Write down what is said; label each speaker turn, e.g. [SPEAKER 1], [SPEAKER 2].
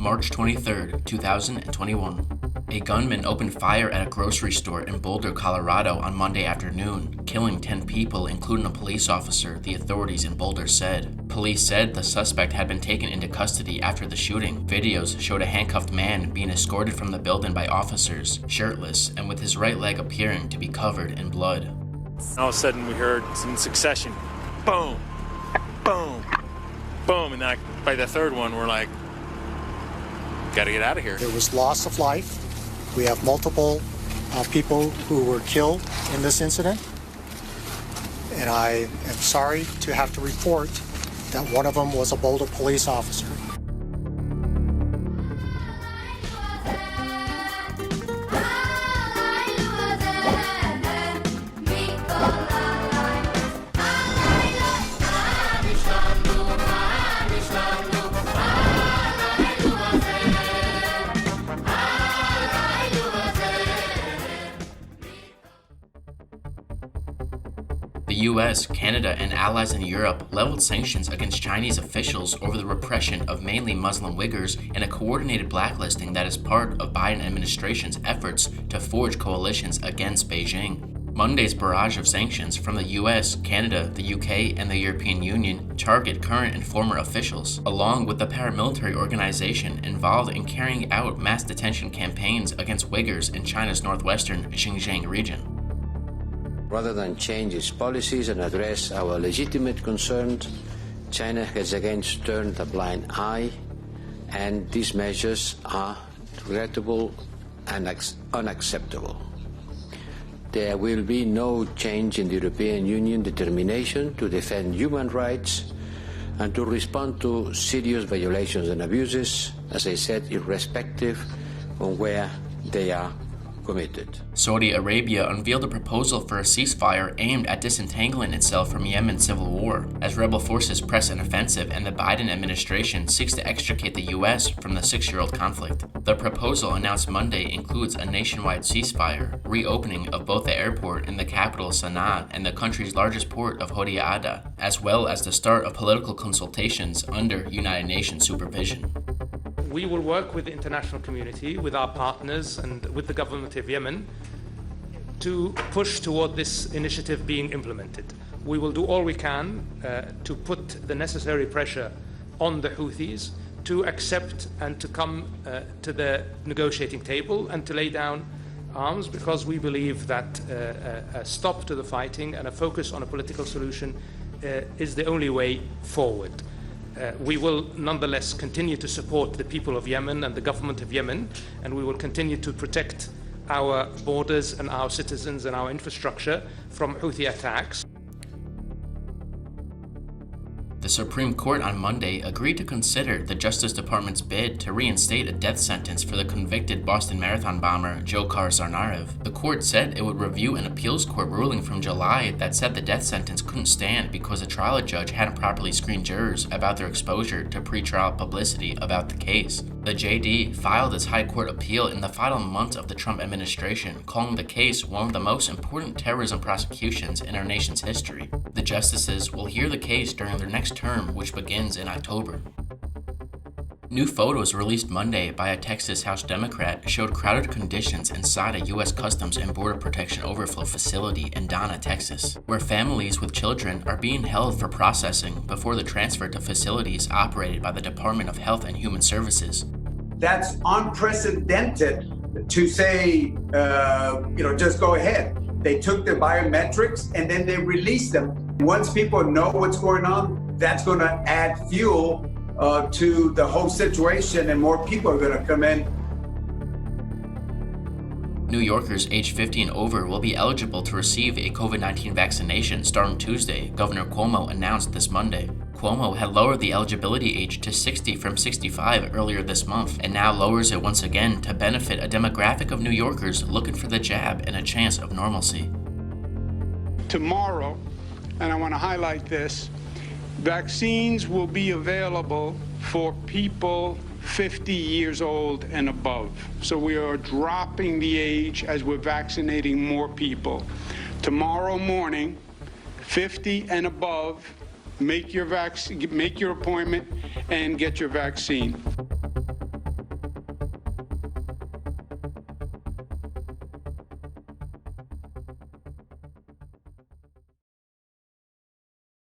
[SPEAKER 1] March 23, 2021. A gunman opened fire at a grocery store in Boulder, Colorado on Monday afternoon, killing 10 people, including a police officer, the authorities in Boulder said. Police said the suspect had been taken into custody after the shooting. Videos showed a handcuffed man being escorted from the building by officers, shirtless, and with his right leg appearing to be covered in blood.
[SPEAKER 2] All of a sudden we heard in succession, boom, boom, boom, and by the third one we're like, gotta get out of here.
[SPEAKER 3] There was loss of life. We have multiple people who were killed in this incident, and I am sorry to have to report that one of them was a Boulder police officer.
[SPEAKER 1] The US, Canada, and allies in Europe leveled sanctions against Chinese officials over the repression of mainly Muslim Uyghurs in a coordinated blacklisting that is part of Biden administration's efforts to forge coalitions against Beijing. Monday's barrage of sanctions from the US, Canada, the UK, and the European Union target current and former officials, along with the paramilitary organization involved in carrying out mass detention campaigns against Uyghurs in China's northwestern Xinjiang region.
[SPEAKER 4] Rather than change its policies and address our legitimate concerns, China has again turned a blind eye, and these measures are regrettable and unacceptable. There will be no change in the European Union determination to defend human rights and to respond to serious violations and abuses, as I said, irrespective of where they are committed.
[SPEAKER 1] Saudi Arabia unveiled a proposal for a ceasefire aimed at disentangling itself from Yemen's civil war, as rebel forces press an offensive and the Biden administration seeks to extricate the U.S. from the 6-year-old conflict. The proposal announced Monday includes a nationwide ceasefire, reopening of both the airport in the capital Sana'a and the country's largest port of Hodeidah, as well as the start of political consultations under United Nations supervision.
[SPEAKER 5] We will work with the international community, with our partners, and with the government of Yemen to push toward this initiative being implemented. We will do all we can to put the necessary pressure on the Houthis to accept and to come to the negotiating table and to lay down arms, because we believe that a stop to the fighting and a focus on a political solution is the only way forward. We will nonetheless continue to support the people of Yemen and the government of Yemen, and we will continue to protect our borders and our citizens and our infrastructure from Houthi attacks.
[SPEAKER 1] The Supreme Court on Monday agreed to consider the Justice Department's bid to reinstate a death sentence for the convicted Boston Marathon bomber Dzhokhar Tsarnaev. The court said it would review an appeals court ruling from July that said the death sentence couldn't stand because a trial judge hadn't properly screened jurors about their exposure to pretrial publicity about the case. The JD filed its high court appeal in the final months of the Trump administration, calling the case one of the most important terrorism prosecutions in our nation's history. The justices will hear the case during their next term, which begins in October. New photos released Monday by a Texas House Democrat showed crowded conditions inside a U.S. Customs and Border Protection overflow facility in Donna, Texas, where families with children are being held for processing before the transfer to facilities operated by the Department of Health and Human Services.
[SPEAKER 6] That's unprecedented to say, just go ahead. They took the biometrics and then they released them. Once people know what's going on, that's going to add fuel to the whole situation, and more people are going to come in.
[SPEAKER 1] New Yorkers aged 50 and over will be eligible to receive a COVID-19 vaccination starting Tuesday, Governor Cuomo announced this Monday. Cuomo had lowered the eligibility age to 60 from 65 earlier this month, and now lowers it once again to benefit a demographic of New Yorkers looking for the jab and a chance of normalcy.
[SPEAKER 7] Tomorrow, and I want to highlight this, vaccines will be available for people 50 years old and above. So we are dropping the age as we're vaccinating more people. Tomorrow morning, 50 and above, make your appointment and get your vaccine.